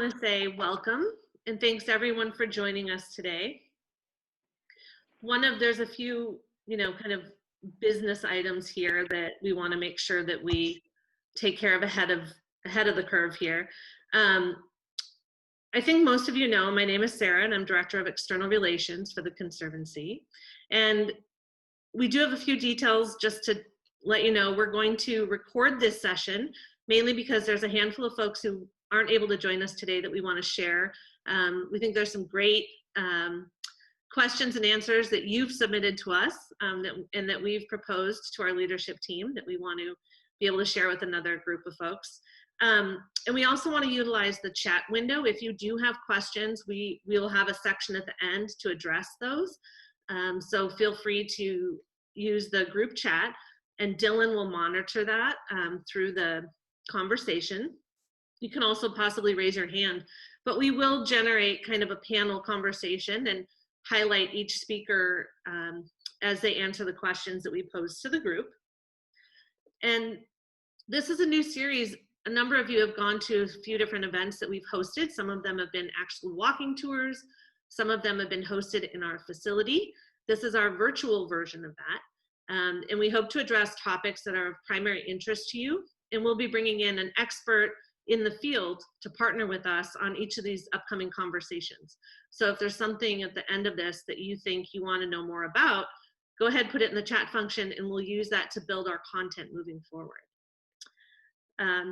want to say welcome and thanks everyone for joining us today. There's a few, kind of business items here that we want to make sure that we take care of ahead of the curve here. I think most of you know, my name is Sarah and I'm Director of External Relations for the Conservancy. And we do have a few details just to let you know. We're going to record this session, mainly because there's a handful of folks who aren't able to join us today that we want to share. We think there's some great questions and answers that you've submitted to us and that we've proposed to our leadership team that we want to be able to share with another group of folks. And we also want to utilize the chat window. If you do have questions, we will have a section at the end to address those. So feel free to use the group chat, and Dylan will monitor that through the conversation. You can also possibly raise your hand, but we will generate kind of a panel conversation and highlight each speaker as they answer the questions that we pose to the group. And this is a new series. A number of you have gone to a few different events that we've hosted. Some of them have been actual walking tours. Some of them have been hosted in our facility. This is our virtual version of that. And we hope to address topics that are of primary interest to you. And we'll be bringing in an expert in the field to partner with us on each of these upcoming conversations. So if there's something at the end of this that you think you want to know more about, go ahead, put it in the chat function, and we'll use that to build our content moving forward.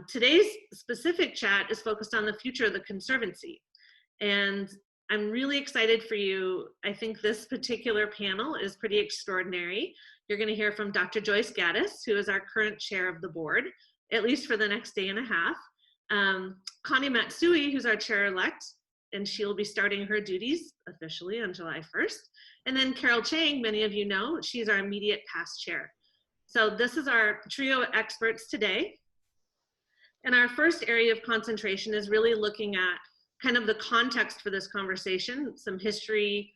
Today's specific chat is focused on the future of the Conservancy. And I'm really excited for you. I think this particular panel is pretty extraordinary. You're going to hear from Dr. Joyce Gattas, who is our current chair of the board, at least for the next day and a half. Connie Matsui, who's our chair-elect, and she'll be starting her duties officially on July 1st. And then Carol Chang, many of you know, she's our immediate past chair. So this is our trio of experts today. And our first area of concentration is really looking at kind of the context for this conversation, some history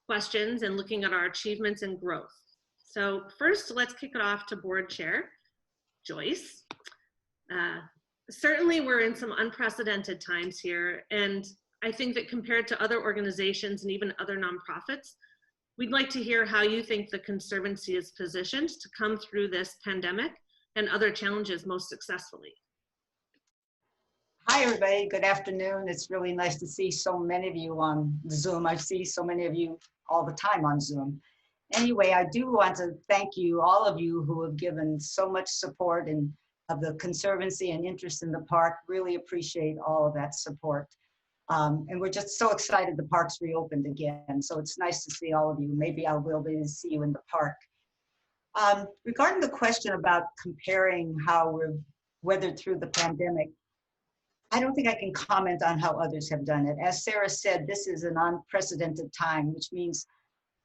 questions, and looking at our achievements and growth. So first, let's kick it off to board chair, Joyce. Certainly we're in some unprecedented times here, and I think that compared to other organizations and even other nonprofits, we'd like to hear how you think the Conservancy is positioned to come through this pandemic and other challenges most successfully. Hi, everybody. Good afternoon. It's really nice to see so many of you on Zoom. I see so many of you all the time on Zoom. Anyway, I do want to thank you, all of you who have given so much support and of the Conservancy and interest in the park. Really appreciate all of that support. And we're just so excited the park's reopened again. So it's nice to see all of you. Maybe I will be able to see you in the park. Regarding the question about comparing how we've weathered through the pandemic, I don't think I can comment on how others have done it. As Sarah said, this is an unprecedented time, which means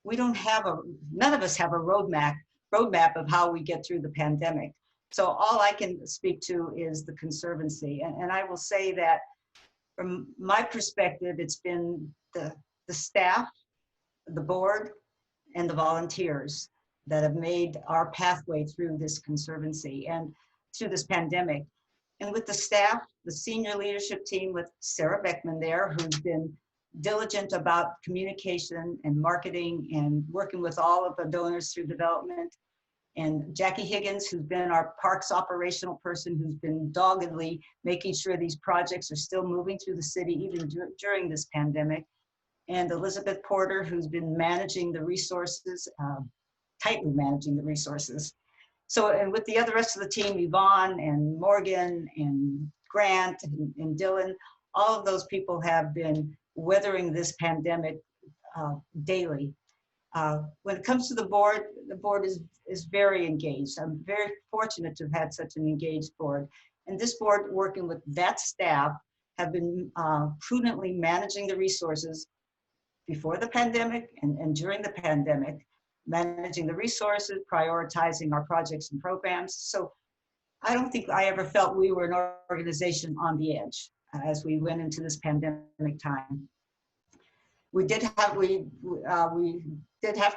we don't have none of us have a roadmap of how we get through the pandemic. So all I can speak to is the Conservancy. And I will say that from my perspective, it's been the staff, the board, and the volunteers that have made our pathway through this Conservancy and through this pandemic. And with the staff, the senior leadership team with Sarah Beckman there, who's been diligent about communication and marketing and working with all of the donors through development. And Jackie Higgins, who's been our parks operational person, who's been doggedly making sure these projects are still moving through the city, even during this pandemic. And Elizabeth Porter, who's been managing the resources, tightly managing the resources. So, and with the rest of the team, Yvonne and Morgan and Grant and Dylan, all of those people have been weathering this pandemic daily. When it comes to the board is very engaged. I'm very fortunate to have had such an engaged board. And this board, working with that staff, have been prudently managing the resources before the pandemic and during the pandemic, managing the resources, prioritizing our projects and programs. So I don't think I ever felt we were an organization on the edge as we went into this pandemic time. We did have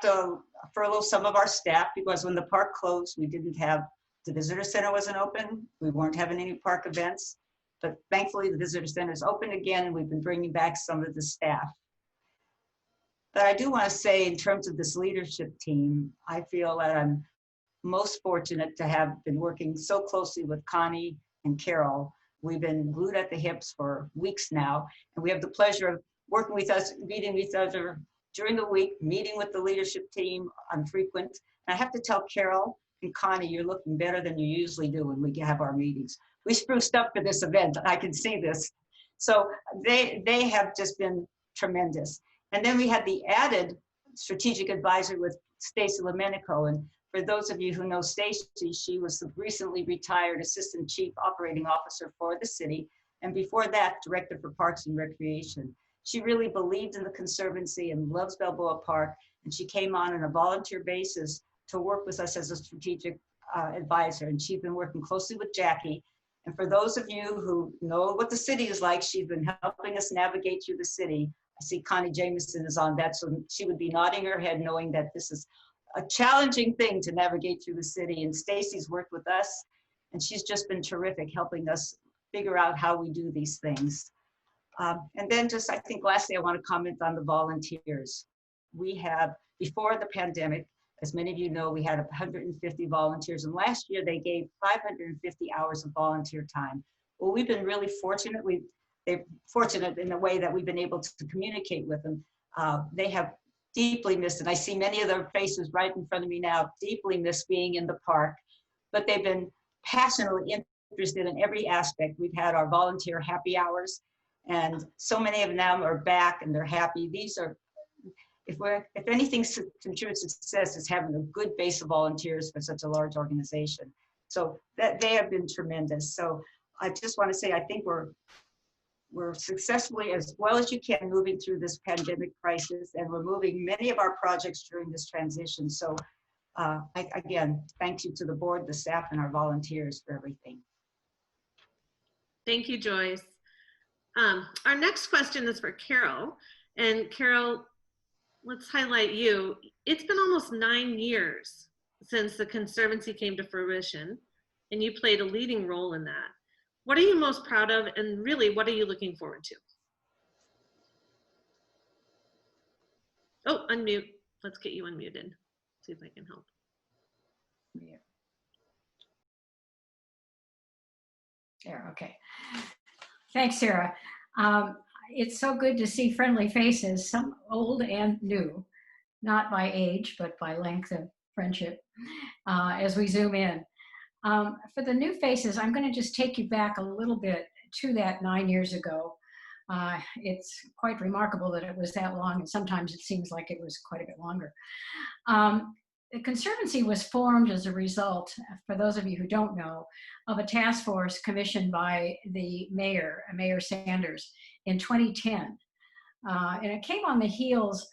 to furlough some of our staff because when the park closed, we didn't have, the visitor center wasn't open. We weren't having any park events. but thankfully the visitor center is open again, and we've been bringing back some of the staff. But I do want to say, in terms of this leadership team, I feel that I'm most fortunate to have been working so closely with Connie and Carol. We've been glued at the hips for weeks now, and we have the pleasure of working with us, meeting with each other during the week, meeting with the leadership team on frequent. And I have to tell Carol and Connie, you're looking better than you usually do when we have our meetings. We spruced up for this event, I can see this. So they have just been tremendous. And then we had the added strategic advisor with Stacy Lamenico. And for those of you who know Stacy, she was the recently retired Assistant Chief Operating Officer for the city. And before that, Director for Parks and Recreation. She really believed in the Conservancy and loves Balboa Park. And she came on a volunteer basis to work with us as a strategic advisor. And she's been working closely with Jackie. And for those of you who know what the city is like, she's been helping us navigate through the city. I see Connie Jameson is on that, so she would be nodding her head knowing that this is a challenging thing to navigate through the city. And Stacy's worked with us, and she's just been terrific helping us figure out how we do these things. And then just, I think lastly, I want to comment on the volunteers. We have, before the pandemic, as many of you know, we had 150 volunteers, and last year they gave 550 hours of volunteer time. Well, we've been really fortunate. They're fortunate in the way that we've been able to communicate with them. They have deeply missed, and I see many of their faces right in front of me now, deeply missed being in the park, but they've been passionately interested in every aspect. We've had our volunteer happy hours, and so many of them are back and they're happy. These are, if anything contributes to success, is having a good base of volunteers for such a large organization. So that they have been tremendous. So I just want to say, I think we're successfully, as well as you can, moving through this pandemic crisis, and we're moving many of our projects during this transition. So again, thank you to the board, the staff, and our volunteers for everything. Thank you, Joyce. Our next question is for Carol. And Carol, let's highlight you. It's been almost 9 years since the Conservancy came to fruition, and you played a leading role in that. What are you most proud of, and really, what are you looking forward to? Oh, unmute. Let's get you unmuted. See if I can help. Yeah. There, okay. Thanks, Sarah. It's so good to see friendly faces, some old and new, not by age, but by length of friendship, as we zoom in. For the new faces, I'm going to just take you back a little bit to that 9 years ago. It's quite remarkable that it was that long, and sometimes it seems like it was quite a bit longer. The Conservancy was formed as a result, for those of you who don't know, of a task force commissioned by the mayor, Mayor Sanders, in 2010. And it came on the heels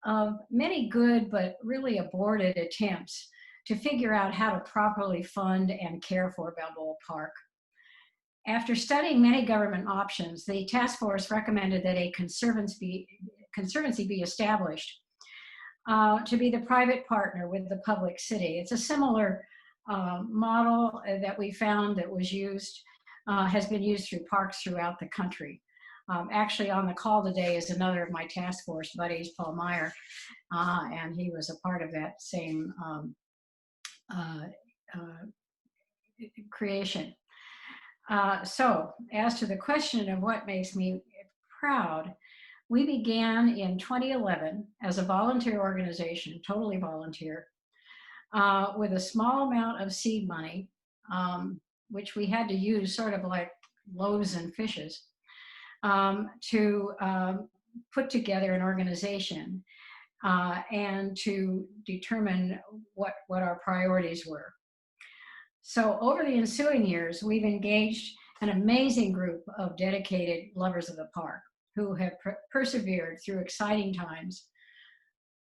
of many good but really aborted attempts to figure out how to properly fund and care for Balboa Park. After studying many government options, the task force recommended that a conservancy be established to be the private partner with the public city. It's a similar model that we found that was used, has been used through parks throughout the country. Actually on the call today is another of my task force buddies, Paul Meyer, and he was a part of that same creation. So as to the question of what makes me proud, we began in 2011 as a volunteer organization, totally volunteer, with a small amount of seed money, which we had to use sort of like loaves and fishes, to put together an organization and to determine what our priorities were. So over the ensuing years, we've engaged an amazing group of dedicated lovers of the park who have persevered through exciting times,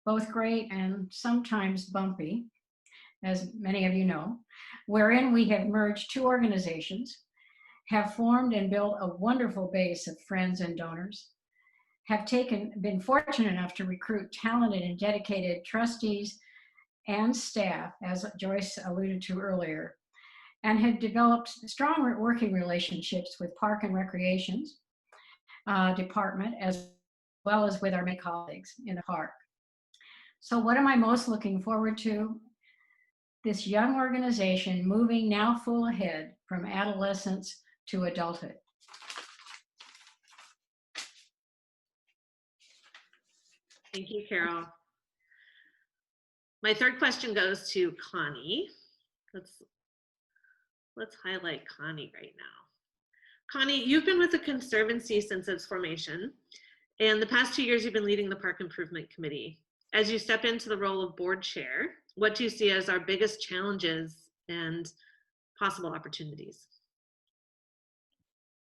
both great and sometimes bumpy, as many of you know, wherein we have merged two organizations, have formed and built a wonderful base of friends and donors, have been fortunate enough to recruit talented and dedicated trustees and staff, as Joyce alluded to earlier, and had developed strong working relationships with Park and Recreations Department, as well as with our many colleagues in the park. So what am I most looking forward to? This young organization moving now full ahead from adolescence to adulthood. Thank you, Carol. My third question goes to Connie. Let's highlight Connie right now. Connie, you've been with the Conservancy since its formation, and the past 2 years you've been leading the Park Improvement Committee. As you step into the role of board chair, what do you see as our biggest challenges and possible opportunities?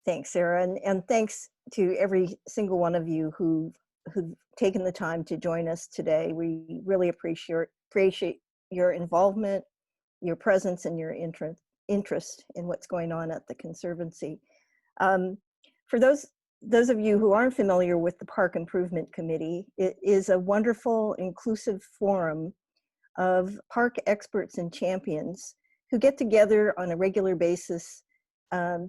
Thanks, Sarah, and thanks to every single one of you who've taken the time to join us today. We really appreciate your involvement, your presence, and your interest in what's going on at the Conservancy. For those of you who aren't familiar with the Park Improvement Committee, it is a wonderful, inclusive forum of park experts and champions who get together on a regular basis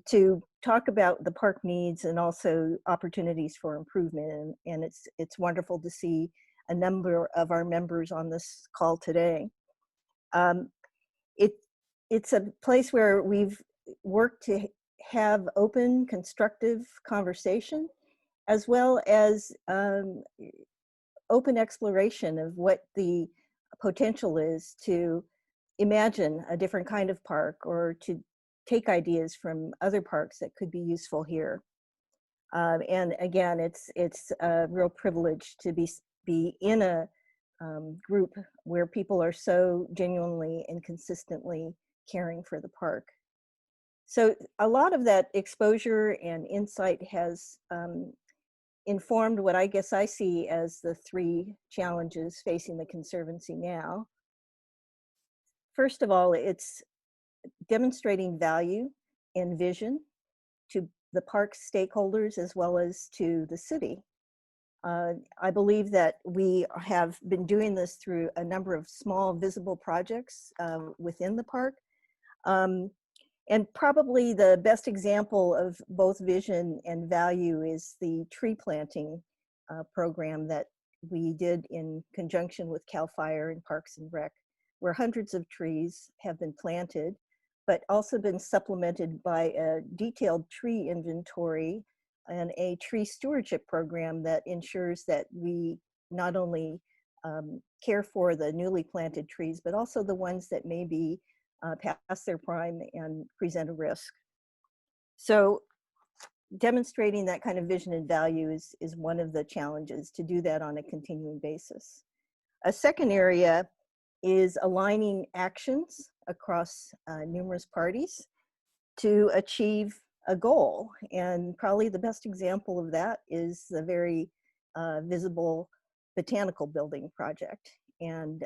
to talk about the park needs and also opportunities for improvement. And it's wonderful to see a number of our members on this call today. It's a place where we've worked to have open, constructive conversation, as well as open exploration of what the potential is to imagine a different kind of park or to take ideas from other parks that could be useful here. And again, it's a real privilege to be in a group where people are so genuinely and consistently caring for the park. So a lot of that exposure and insight has informed what I guess I see as the 3 challenges facing the Conservancy now. First of all, it's demonstrating value and vision to the park stakeholders as well as to the city. I believe that we have been doing this through a number of small visible projects within the park. And probably the best example of both vision and value is the tree planting program that we did in conjunction with CAL FIRE and Parks and Rec, where hundreds of trees have been planted, but also been supplemented by a detailed tree inventory and a tree stewardship program that ensures that we not only care for the newly planted trees, but also the ones that may be past their prime and present a risk. So demonstrating that kind of vision and value is one of the challenges, to do that on a continuing basis. A second area is aligning actions across numerous parties to achieve a goal. And probably the best example of that is the very visible botanical building project. And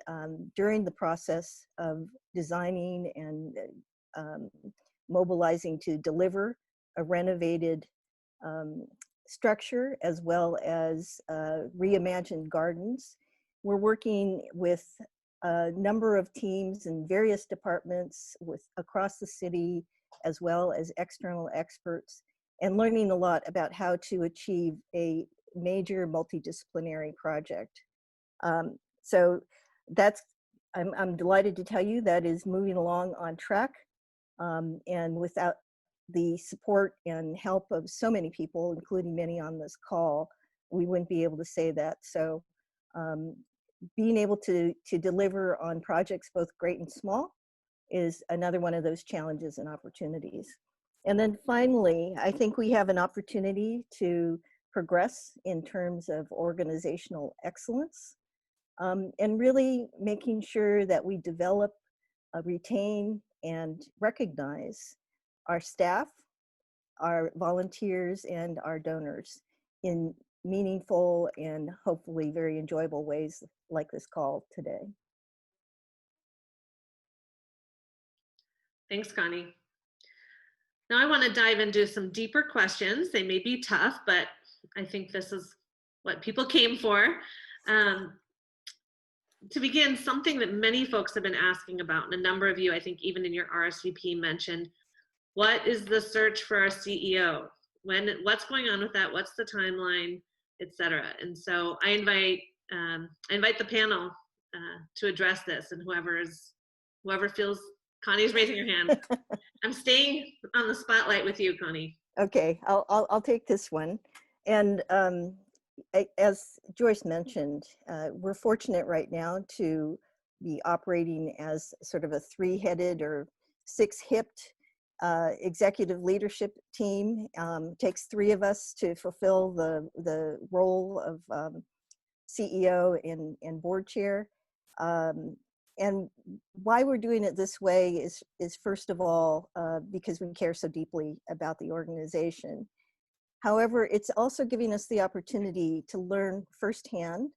during the process of designing and mobilizing to deliver a renovated structure, as well as reimagined gardens, we're working with a number of teams in various departments across the city, as well as external experts, and learning a lot about how to achieve a major multidisciplinary project. So I'm delighted to tell you that is moving along on track. And without the support and help of so many people, including many on this call, we wouldn't be able to say that. So being able to deliver on projects both great and small is another one of those challenges and opportunities. And then finally, I think we have an opportunity to progress in terms of organizational excellence, and really making sure that we develop, retain, and recognize our staff, our volunteers, and our donors in meaningful and hopefully very enjoyable ways like this call today. Thanks, Connie. Now I want to dive into some deeper questions. They may be tough, but I think this is what people came for. to begin, something that many folks have been asking about, and a number of you, I think even in your RSVP mentioned, what is the search for our CEO? What's going on with that? What's the timeline, et cetera? And so I invite the panel to address this, and whoever feels, Connie's raising her hand. I'm staying on the spotlight with you, Connie. Okay, I'll take this one. And as Joyce mentioned, we're fortunate right now to be operating as sort of a three-headed or six-hipped executive leadership team. Takes three of us to fulfill the role of CEO and board chair. And why we're doing it this way is first of all, because we care so deeply about the organization. However, it's also giving us the opportunity to learn firsthand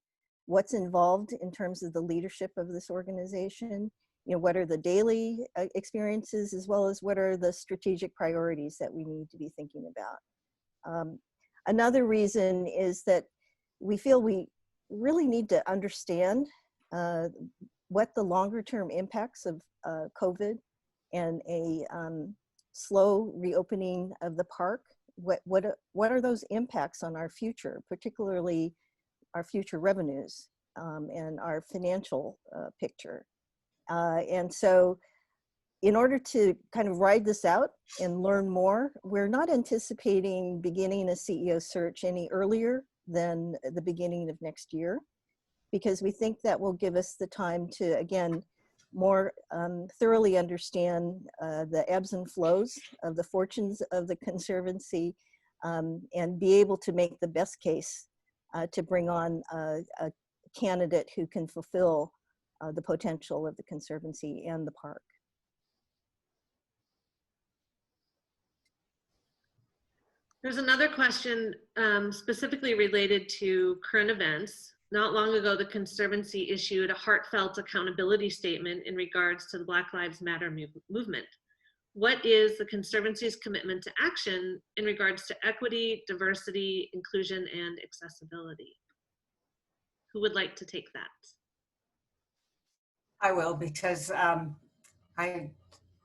what's involved in terms of the leadership of this organization. You know, what are the daily experiences, as well as what are the strategic priorities that we need to be thinking about. Another reason is that we feel we really need to understand what the longer term impacts of COVID and a slow reopening of the park, what are those impacts on our future, particularly our future revenues and our financial picture. And so in order to kind of ride this out and learn more, we're not anticipating beginning a CEO search any earlier than the beginning of next year, because we think that will give us the time to, again, more thoroughly understand the ebbs and flows of the fortunes of the Conservancy, and be able to make the best case to bring on a candidate who can fulfill the potential of the Conservancy and the park. There's another question specifically related to current events. Not long ago, the Conservancy issued a heartfelt accountability statement in regards to the Black Lives Matter movement. What is the Conservancy's commitment to action in regards to equity, diversity, inclusion, and accessibility? Who would like to take that? I will, because I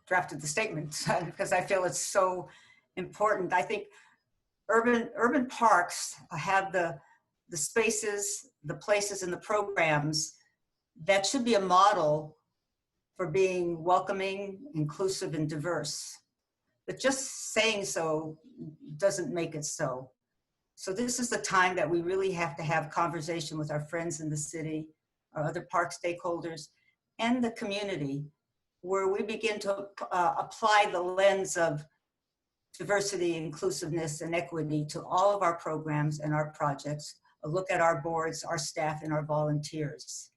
drafted the statement because I feel it's so important. I think urban parks have the spaces, the places, and the programs that should be a model for being welcoming, inclusive, and diverse. But just saying so doesn't make it so. So this is the time that we really have to have conversation with our friends in the city, our other park stakeholders, and the community, where we begin to apply the lens of diversity, inclusiveness, and equity to all of our programs and our projects, a look at our boards, our staff, and our volunteers.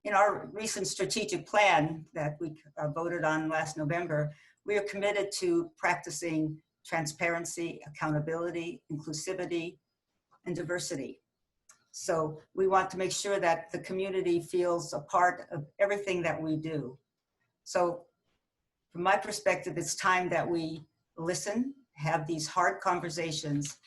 In our recent strategic plan that we voted on last November, we are committed to practicing transparency, accountability, inclusivity, and diversity. So we want to make sure that the community feels a part of everything that we do. So from my perspective, it's time that we listen, have these hard conversations,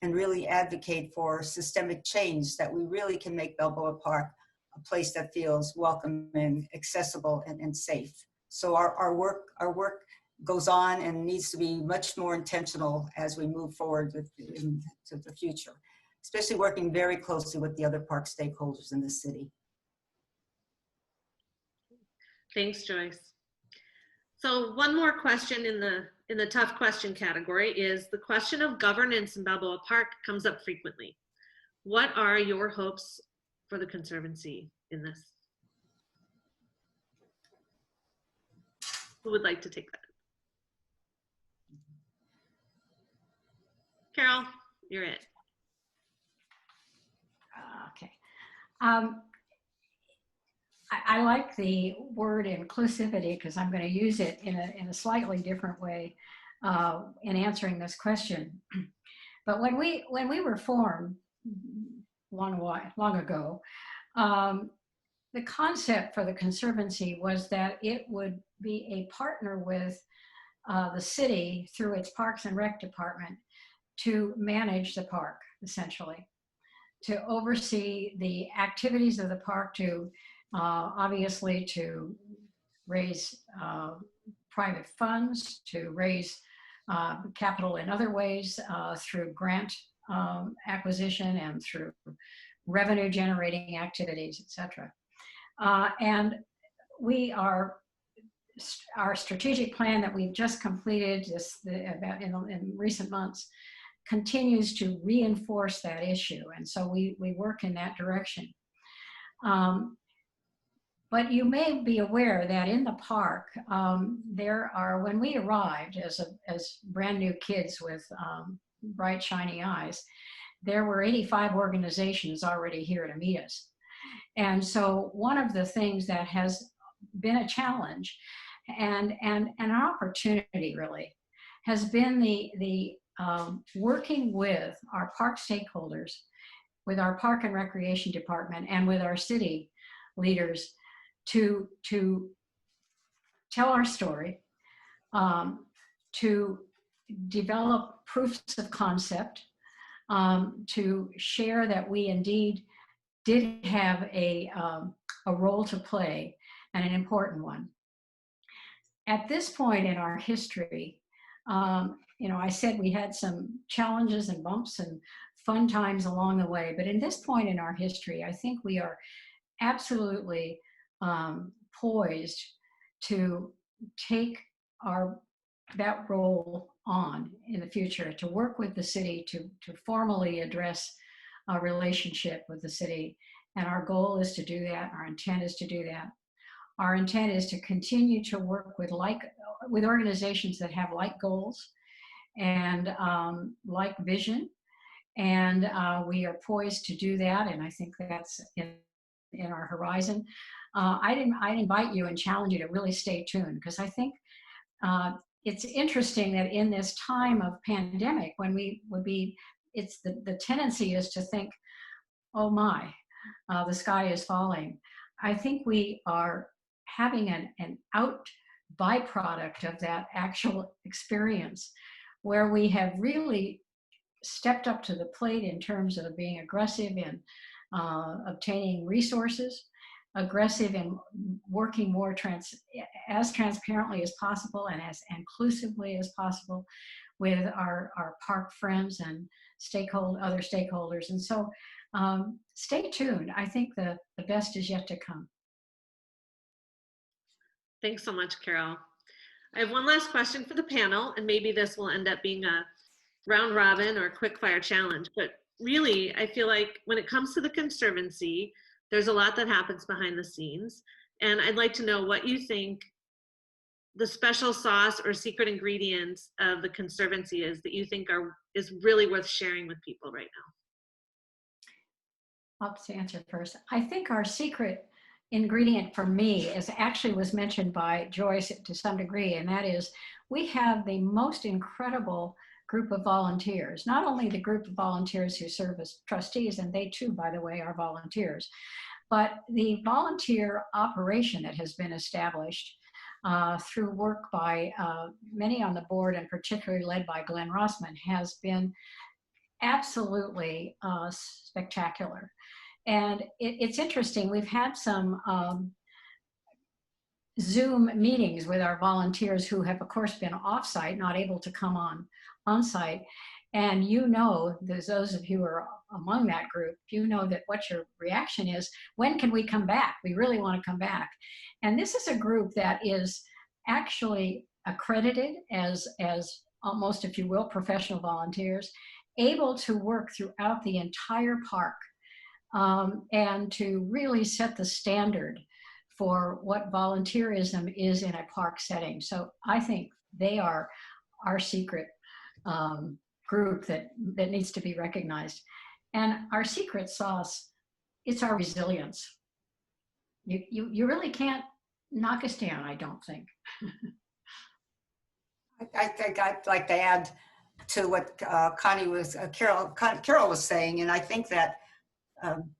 and really advocate for systemic change, that we really can make Balboa Park a place that feels welcoming, accessible, and safe. So our work goes on and needs to be much more intentional as we move forward into the future, especially working very closely with the other park stakeholders in the city. Thanks, Joyce. So one more question in the tough question category is the question of governance in Balboa Park comes up frequently. What are your hopes for the Conservancy in this? Who would like to take that? Carol, you're it. Okay. I like the word inclusivity because I'm going to use it in a slightly different way in answering this question. But when we were formed long ago, the concept for the Conservancy was that it would be a partner with the city through its Parks and Rec department to manage the park, essentially. to oversee the activities of the park, to obviously to raise private funds, to raise capital in other ways through grant acquisition and through revenue generating activities, etc. And our strategic plan that we've just completed in recent months continues to reinforce that issue. And so we work in that direction. But you may be aware that in the park, when we arrived as brand new kids with bright, shiny eyes, there were 85 organizations already here to meet us. And so one of the things that has been a challenge and an opportunity really has been the working with our park stakeholders, with our park and recreation department, and with our city leaders to tell our story, to develop proofs of concept, to share that we indeed did have a role to play, and an important one. At this point in our history, I said we had some challenges and bumps and fun times along the way, but in this point in our history, I think we are absolutely poised to take that role on in the future, to work with the city, to formally address a relationship with the city. And our goal is to do that. Our intent is to do that. Our intent is to continue to work with organizations that have like goals and like vision. And we are poised to do that. And I think that's in our horizon. I invite you and challenge you to really stay tuned, because I think it's interesting that in this time of pandemic, when the tendency is to think, oh my, the sky is falling. I think we are having an byproduct of that actual experience, where we have really stepped up to the plate in terms of being aggressive in obtaining resources, aggressive in working more as transparently as possible and as inclusively as possible with our park friends and other stakeholders. And so stay tuned. I think the best is yet to come. Thanks so much, Carol. I have one last question for the panel, and maybe this will end up being a round robin or quick fire challenge. But really, I feel like when it comes to the Conservancy, there's a lot that happens behind the scenes. And I'd like to know what you think the special sauce or secret ingredients of the Conservancy is that you think is really worth sharing with people right now. I'll answer first. I think our secret ingredient for me was mentioned by Joyce to some degree, and that is we have the most incredible group of volunteers. Not only the group of volunteers who serve as trustees, and they too, by the way, are volunteers, but the volunteer operation that has been established through work by many on the board, and particularly led by Glenn Rossman, has been absolutely spectacular. And it's interesting, we've had some Zoom meetings with our volunteers who have, of course, been off-site, not able to come on-site. And those of you who are among that group, that what your reaction is, when can we come back? We really want to come back. And this is a group that is actually accredited as almost, if you will, professional volunteers, able to work throughout the entire park and to really set the standard for what volunteerism is in a park setting. So I think they are our secret group that needs to be recognized. And our secret sauce, it's our resilience. You really can't knock us down, I don't think. I think I'd like to add to what Carol was saying, and I think that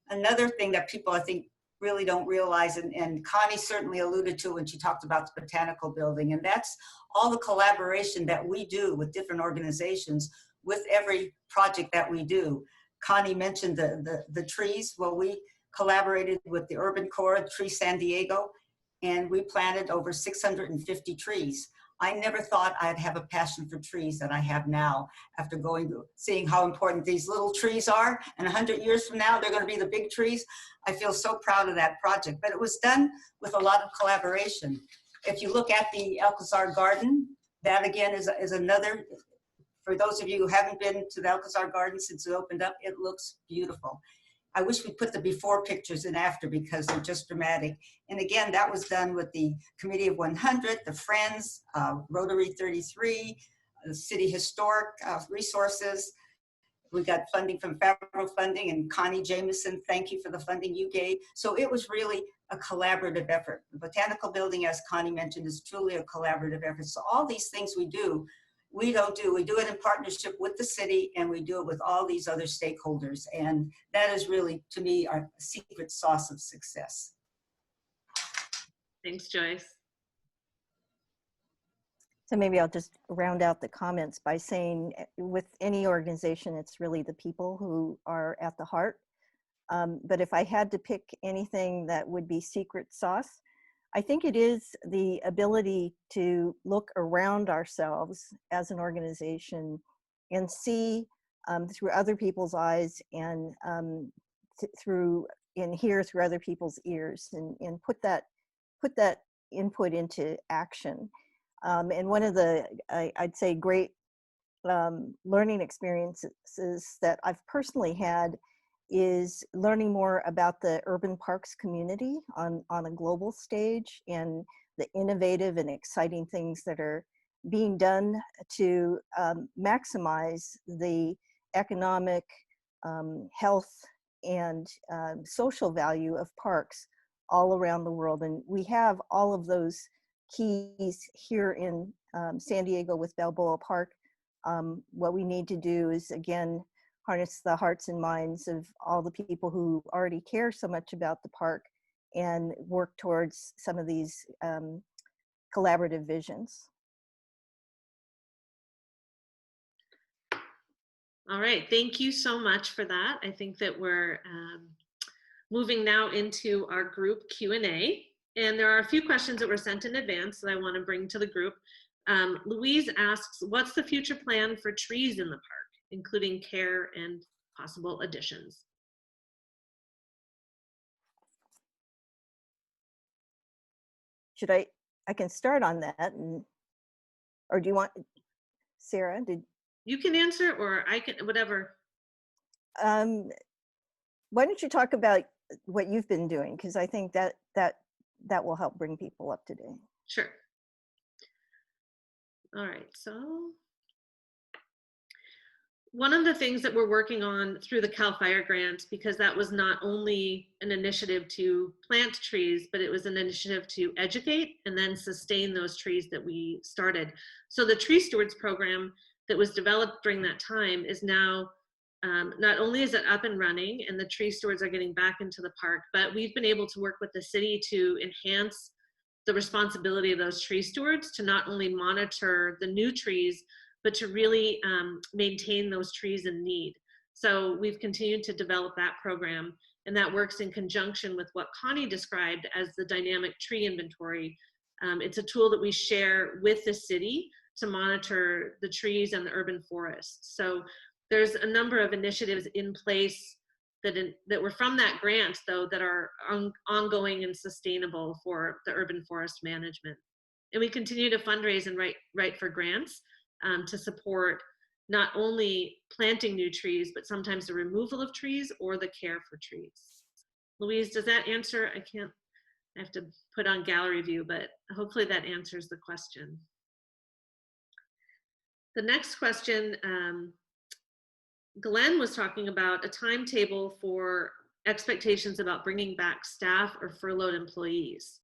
another thing that people, I think, really don't realize, and Connie certainly alluded to when she talked about the botanical building, and that's all the collaboration that we do with different organizations with every project that we do. Connie mentioned the trees. Well, we collaborated with the Urban Corps, Tree San Diego, and we planted over 650 trees. I never thought I'd have a passion for trees that I have now after seeing how important these little trees are. And 100 years from now, they're going to be the big trees. I feel so proud of that project, but it was done with a lot of collaboration. If you look at the Alcazar Garden, that again is another, for those of you who haven't been to the Alcazar Garden since it opened up, it looks beautiful. I wish we put the before pictures and after because they're just dramatic. And again, that was done with the Committee of 100, the Friends, Rotary 33, the City Historic Resources. We got funding from federal funding, and Connie Jameson, thank you for the funding you gave. So it was really a collaborative effort. The Botanical Building, as Connie mentioned, is truly a collaborative effort. So all these things we do, we do it in partnership with the city, and we do it with all these other stakeholders. And that is really, to me, our secret sauce of success. Thanks, Joyce. So maybe I'll just round out the comments by saying with any organization, it's really the people who are at the heart. But if I had to pick anything that would be secret sauce, I think it is the ability to look around ourselves as an organization and see through other people's eyes and hear through other people's ears and put that input into action. And one of the, I'd say, great learning experiences that I've personally had is learning more about the urban parks community on a global stage and the innovative and exciting things that are being done to maximize the economic, health, and social value of parks all around the world. And we have all of those keys here in San Diego with Balboa Park. What we need to do is, again, harness the hearts and minds of all the people who already care so much about the park and work towards some of these collaborative visions. All right, thank you so much for that. I think that we're moving now into our group Q&A. And there are a few questions that were sent in advance that I want to bring to the group. Louise asks, what's the future plan for trees in the park, including care and possible additions? Should I can start on that, or do you want, Sarah, You can answer, or I can, whatever. Why don't you talk about what you've been doing? Because I think that will help bring people up to date. Sure. All right, so one of the things that we're working on through the CAL FIRE grant, because that was not only an initiative to plant trees, but it was an initiative to educate and then sustain those trees that we started. So the Tree Stewards program that was developed during that time is now, not only is it up and running and the tree stewards are getting back into the park, but we've been able to work with the city to enhance the responsibility of those tree stewards to not only monitor the new trees, but to really maintain those trees in need. So we've continued to develop that program, and that works in conjunction with what Connie described as the dynamic tree inventory. It's a tool that we share with the city to monitor the trees and the urban forests. So there's a number of initiatives in place that were from that grant, though, that are ongoing and sustainable for the urban forest management. And we continue to fundraise and write for grants to support not only planting new trees, but sometimes the removal of trees or the care for trees. Louise, does that answer? I have to put on gallery view, but hopefully that answers the question. The next question, Glenn was talking about a timetable for expectations about bringing back staff or furloughed employees.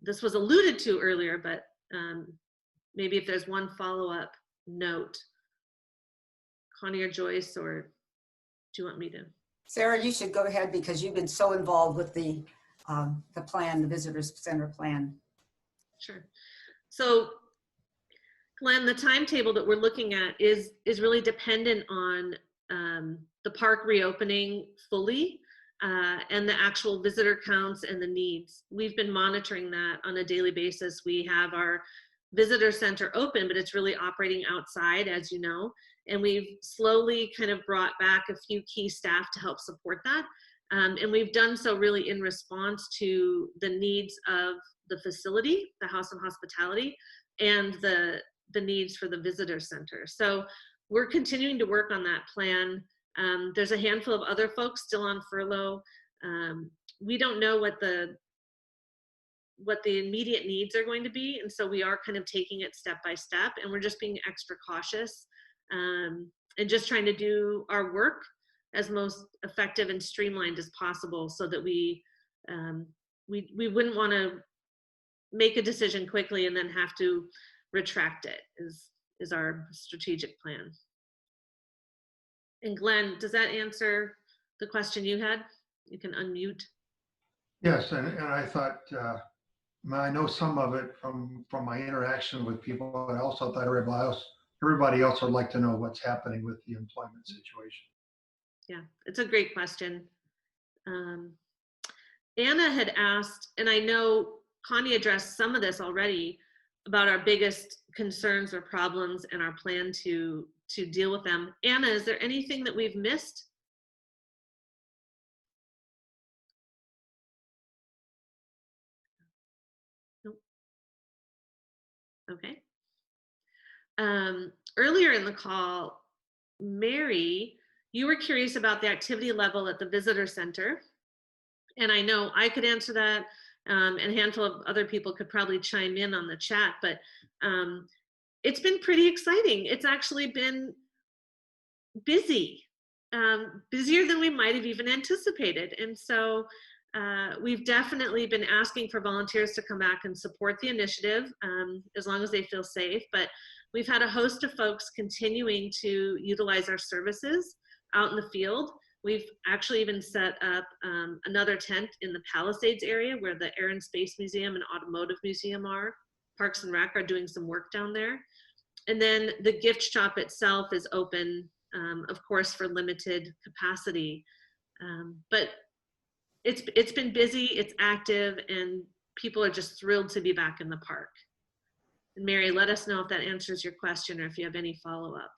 This was alluded to earlier, but maybe if there's one follow-up note, Connie or Joyce, or do you want me to? Sarah, you should go ahead because you've been so involved with the plan, the Visitors Center plan. Sure. So Glenn, the timetable that we're looking at is really dependent on the park reopening fully, and the actual visitor counts and the needs. We've been monitoring that on a daily basis. We have our visitor center open, but it's really operating outside, as you know, and we've slowly kind of brought back a few key staff to help support that. And we've done so really in response to the needs of the facility, the House of Hospitality, and the needs for the visitor center. So we're continuing to work on that plan. There's a handful of other folks still on furlough. We don't know what the immediate needs are going to be, and so we are kind of taking it step by step, and we're just being extra cautious, and just trying to do our work as most effective and streamlined as possible, so that we wouldn't want to make a decision quickly and then have to retract it, is our strategic plan. And Glenn, does that answer the question you had? You can unmute. Yes, and I thought, I know some of it from my interaction with people, but I also thought everybody else would like to know what's happening with the employment situation. Yeah, it's a great question. Anna had asked, and I know Connie addressed some of this already, about our biggest concerns or problems and our plan to deal with them. Anna, is there anything that we've missed? Nope. Okay. Earlier in the call, Mary, you were curious about the activity level at the visitor center. And I know I could answer that, and a handful of other people could probably chime in on the chat, but it's been pretty exciting. It's actually been busy, busier than we might have even anticipated. And so we've definitely been asking for volunteers to come back and support the initiative, as long as they feel safe. But we've had a host of folks continuing to utilize our services out in the field. We've actually even set up another tent in the Palisades area where the Air and Space Museum and Automotive Museum are. Parks and Rec are doing some work down there. And then the gift shop itself is open, of course, for limited capacity. But it's been busy, it's active, and people are just thrilled to be back in the park. And Mary, let us know if that answers your question or if you have any follow-up.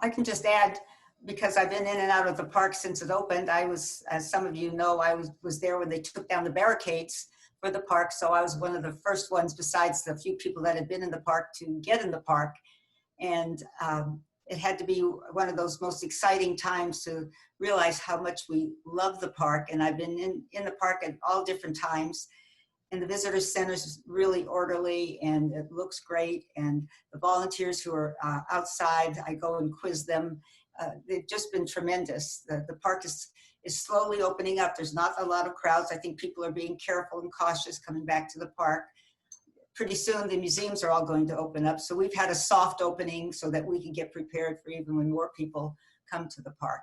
I can just add, because I've been in and out of the park since it opened. I was, as some of you know, I was there when they took down the barricades for the park. So I was one of the first ones, besides the few people that had been in the park, to get in the park. And it had to be one of those most exciting times to realize how much we love the park. And I've been in the park at all different times. And the visitor center is really orderly and it looks great. And the volunteers who are outside, I go and quiz them. They've just been tremendous. The park is slowly opening up. There's not a lot of crowds. I think people are being careful and cautious coming back to the park. Pretty soon the museums are all going to open up. So we've had a soft opening so that we can get prepared for even when more people come to the park.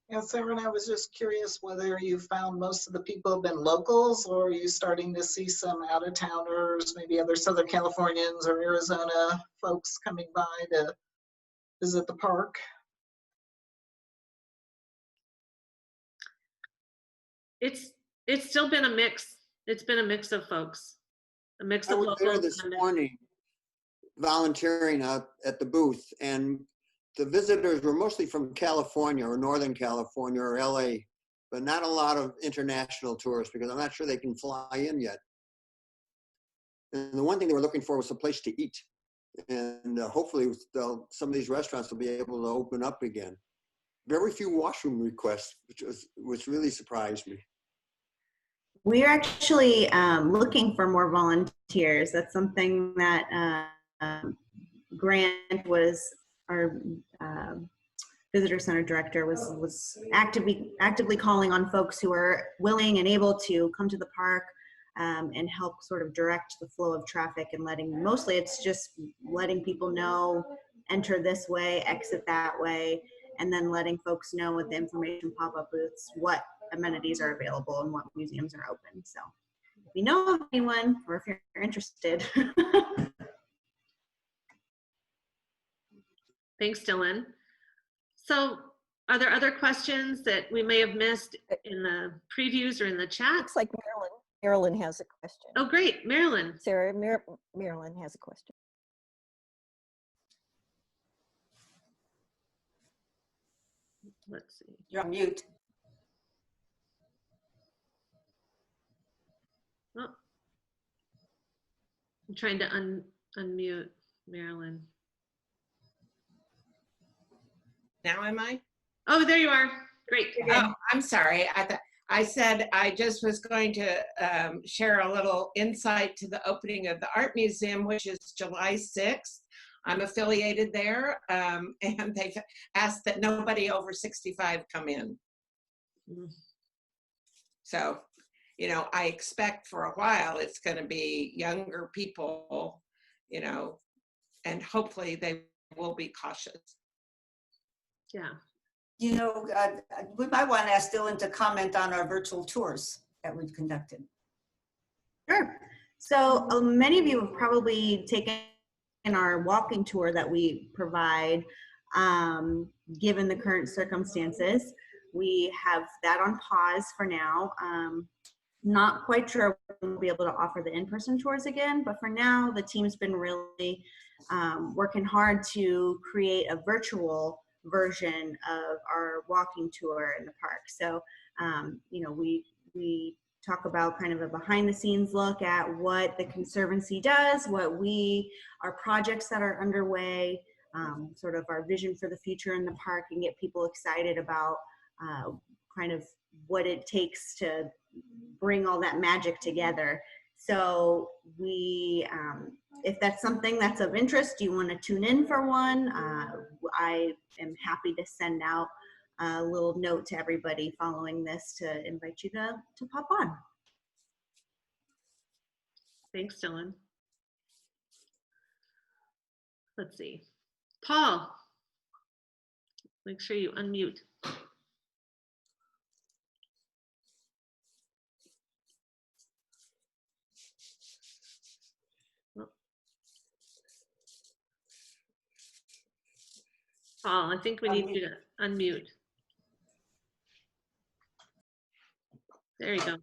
Yeah, Sarah, I was just curious whether you found most of the people have been locals, or are you starting to see some out-of-towners, maybe other Southern Californians or Arizona folks coming by to visit the park? It's still been a mix. It's been a mix of folks, a mix of I was locals. there this morning volunteering at the booth, and the visitors were mostly from California or Northern California or LA, but not a lot of international tourists because I'm not sure they can fly in yet. And the one thing they were looking for was a place to eat. And hopefully some of these restaurants will be able to open up again. Very few washroom requests, which really surprised me. We're actually looking for more volunteers. That's something that Grant was our visitor center director was actively calling on folks who are willing and able to come to the park and help sort of direct the flow of traffic, and mostly it's just letting people know, enter this way, exit that way, and then letting folks know with the information pop-up booths what amenities are available and what museums are open. So if you know of anyone, or if you're interested. Thanks, Dylan. So are there other questions that we may have missed in the previews or in the chat? Looks like Marilyn has a question. Oh, great. Marilyn. Sarah, Marilyn has a question. Let's see. You're on mute. Oh. I'm trying to unmute Marilyn. Now am I? Oh, there you are. Great. Oh, I'm sorry. I said I just was going to share a little insight to the opening of the Art Museum, which is July 6th. I'm affiliated there, and they've asked that nobody over 65 come in. So, you know, I expect for a while it's going to be younger people, you know, and hopefully they will be cautious. Yeah. You know, we might want to ask Dylan to comment on our virtual tours that we've conducted. Sure. So many of you have probably taken our walking tour that we provide, given the current circumstances. We have that on pause for now. Not quite sure we'll be able to offer the in-person tours again, but for now, the team's been really working hard to create a virtual version of our walking tour in the park. So, you know, we talk about kind of a behind the scenes look at what the Conservancy does, our projects that are underway, sort of our vision for the future in the park, and get people excited about kind of what it takes to bring all that magic together. So we, if that's something that's of interest, you want to tune in for one, I am happy to send out a little note to everybody following this to invite you to pop on. Thanks, Dylan. Let's see. Paul, make sure you unmute. Paul, I think we need you to unmute. There you go.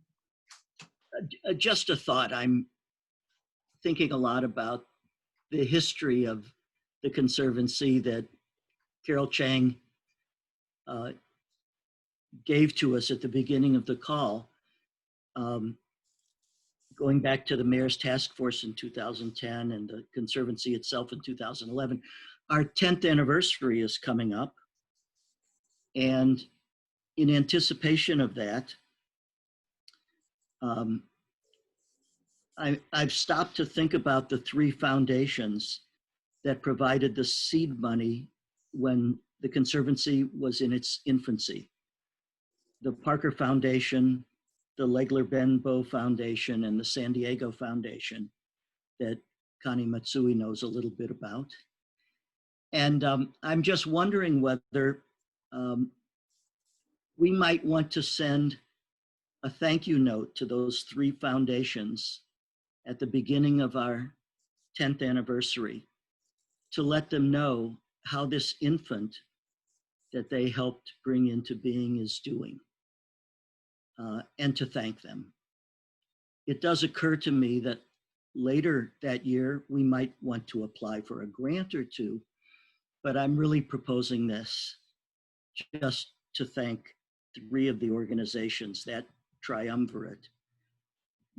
Just a thought. I'm thinking a lot about the history of the Conservancy that Carol Chang gave to us at the beginning of the call, going back to the Mayor's Task Force in 2010 and the Conservancy itself in 2011. Our 10th anniversary is coming up, and in anticipation of that, I've stopped to think about the three foundations that provided the seed money when the Conservancy was in its infancy. The Parker Foundation, the Legler-Benbow Foundation, and the San Diego Foundation that Connie Matsui knows a little bit about. And I'm just wondering whether we might want to send a thank you note to those three foundations at the beginning of our 10th anniversary to let them know how this infant that they helped bring into being is doing, and to thank them. It does occur to me that later that year, we might want to apply for a grant or two, but I'm really proposing this just to thank three of the organizations, that triumvirate,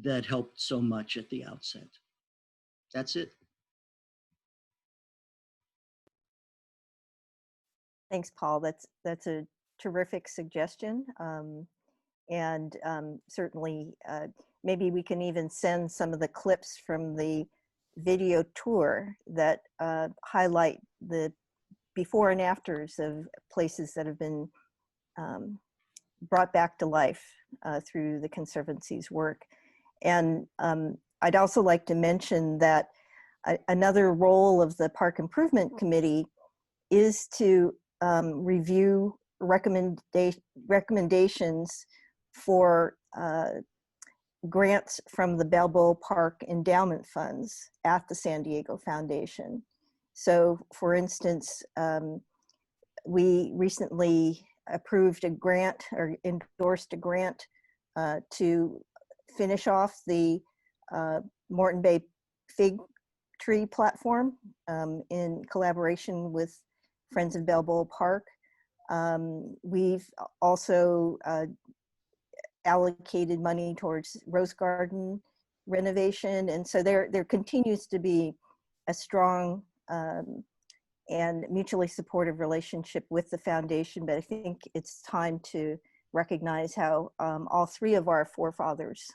that helped so much at the outset. That's it. Thanks, Paul. That's a terrific suggestion. And certainly, maybe we can even send some of the clips from the video tour that highlight the before and afters of places that have been brought back to life through the Conservancy's work. And I'd also like to mention that another role of the Park Improvement Committee is to review recommendations for grants from the Balboa Park endowment funds at the San Diego Foundation. So for instance, we recently approved a grant or endorsed a grant to finish off the Morton Bay Fig Tree platform in collaboration with Friends of Balboa Park. We've also allocated money towards rose garden renovation, and so there continues to be a strong and mutually supportive relationship with the foundation. But I think it's time to recognize how all three of our forefathers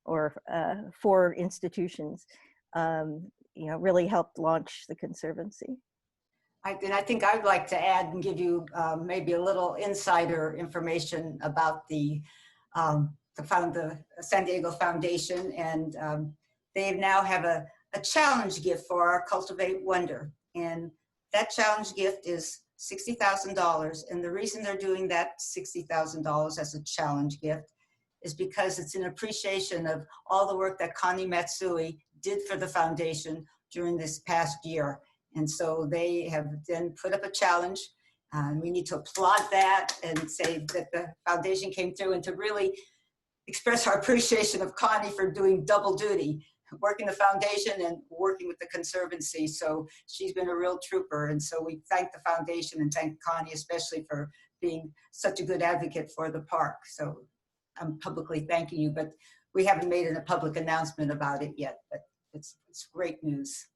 or four institutions really helped launch the Conservancy. And I think I'd like to add and give you maybe a little insider information about the San Diego Foundation, and they now have a challenge gift for our Cultivate Wonder, and that challenge gift is $60,000. And the reason they're doing that $60,000 as a challenge gift is because it's in appreciation of all the work that Connie Matsui did for the foundation during this past year. And so they have then put up a challenge. We need to applaud that and say that the foundation came through, and to really express our appreciation of Connie for doing double duty, working the foundation and working with the Conservancy. So she's been a real trooper. And so we thank the foundation and thank Connie especially for being such a good advocate for the park. So I'm publicly thanking you, but we haven't made a public announcement about it yet, but it's great news.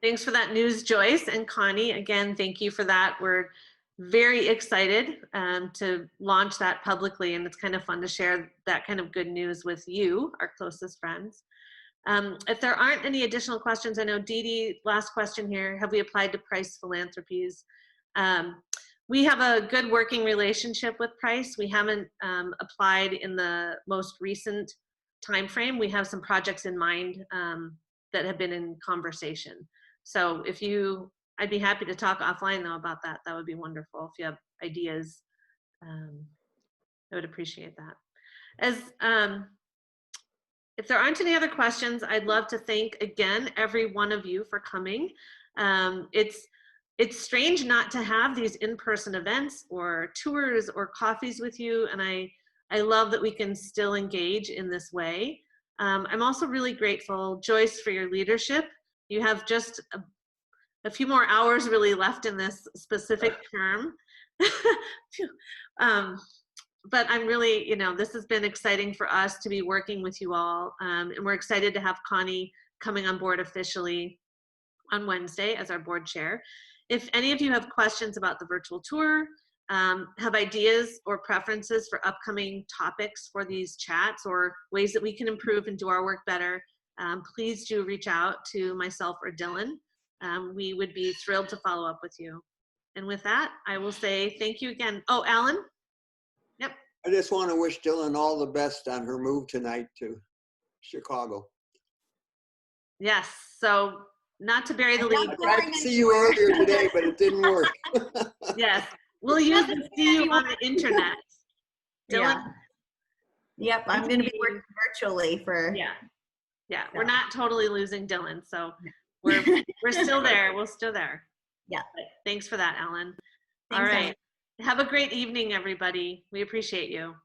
Thanks for that news, Joyce and Connie. Again, thank you for that. We're very excited to launch that publicly, and it's kind of fun to share that kind of good news with you, our closest friends. If there aren't any additional questions, I know Dee Dee, last question here, have we applied to Price Philanthropies? We have a good working relationship with Price. We haven't applied in the most recent time frame. We have some projects in mind that have been in conversation. So if I'd be happy to talk offline though about that. That would be wonderful. If you have ideas, I would appreciate that. If there aren't any other questions, I'd love to thank again every one of you for coming. It's strange not to have these in-person events or tours or coffees with you, and I love that we can still engage in this way. I'm also really grateful, Joyce, for your leadership. You have just a few more hours really left in this specific term. But I'm really, this has been exciting for us to be working with you all. And we're excited to have Connie coming on board officially on Wednesday as our board chair. If any of you have questions about the virtual tour, have ideas or preferences for upcoming topics for these chats or ways that we can improve and do our work better, please do reach out to myself or Dylan. We would be thrilled to follow up with you. And with that, I will say thank you again. Oh, Alan? Yep. I just want to wish Dylan all the best on her move tonight to Chicago. Yes, so not to bury the lead. I tried to see you earlier today, but it didn't work. Yes, we'll use the see you on the internet. Dylan? Yeah. Yep, I'm going to be working virtually for. Yeah, we're not totally losing Dylan, so we're still there. We're still there. Yeah. But thanks for that, Alan. Thanks, all right. Alan. Have a great evening, everybody. We appreciate you.